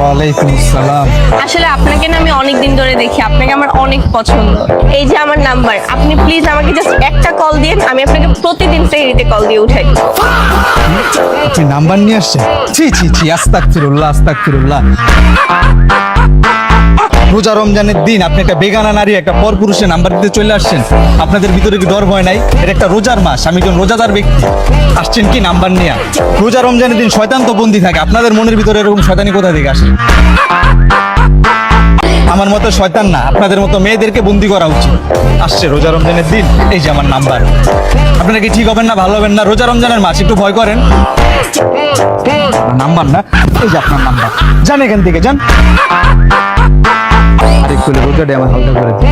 ওয়ালাইকুম আসসালাম। আসলে আপনাকে না আমি অনেক দিন ধরে দেখি, আপনাকে আমার অনেক পছন্দ। এই যে আমার নাম্বার, আপনি প্লিজ আমাকে জাস্ট একটা কল দিন, আমি আপনাকে প্রতিদিন সেহরিতে কল দিয়ে উঠাই দিব। আপনি নাম্বার নিয়ে আসছেন? ছি ছি ছি, আস্তাগফিরুল্লাহ আস্তাগফিরুল্লাহ। রোজা রমজানের দিন আপনি একটা বেগানা নারী, একটা পরপুরুষের নাম্বার দিতে চলে আসছেন। আপনাদের ভিতরে কি ডর ভয় নাই? এটা একটা রোজার মাস, আমি একজন রোজাদার ব্যক্তি। আসছেন কি নাম্বার নিয়ে? রোজা রমজানের দিন শয়তান তো বন্দী থাকে, আপনাদের মনের ভিতরে এরকম শয়তানি কোথা থেকে আসে? আমার মতো শয়তান না, আপনাদের মতো মেয়েদেরকে বন্দি করা উচিত। আসছে রোজা রমজানের দিন, এই যে আমার নাম্বার। আপনারা কি ঠিক হবেন না, ভালো হবেন না? রোজা রমজানের মাস, একটু ভয় করেন। নাম্বার না, এই যে আপনার নাম্বার। যান এখান থেকে, যান। আরে খুলে রোজাটা আমার হালকা করে দিন।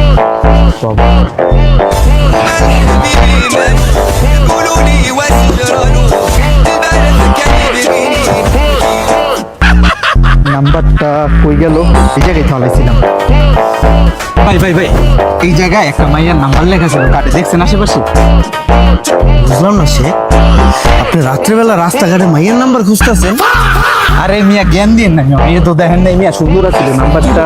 নাম্বারটা কই গেল? এই জায়গায় চালাইছিলাম। ভাই ভাই ভাই, এই জায়গায় একটা মাইয়ার নাম্বার লেখা ছিল, কাটে দেখছেন আশেপাশে? বুঝলাম না সে, আপনি রাত্রেবেলা রাস্তাঘাটে মাইয়ের নাম্বার খুঁজতেছেন? আরে মিয়া জ্ঞান দিন না মিয়া, এই তো দেখেন নাই মিয়া, সুন্দর আছিল নাম্বারটা।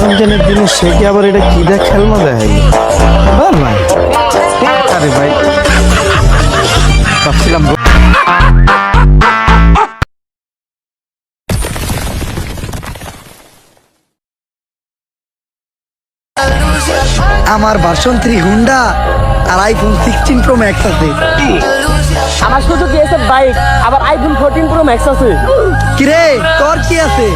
রমজানের দিনে সে কি আবার এটা কি দেখ খেলনা দেখাই? ভাই আরে ভাই, ভাবছিলাম আমার ভার্সন 3 হুন্ডা আর আইফোন 16 প্রো ম্যাক্স আছে। আমার শুধু কি আছে বাইক, আবার আইফোন 14 প্রো ম্যাক্স আছে। কিরে তোর কি আছে?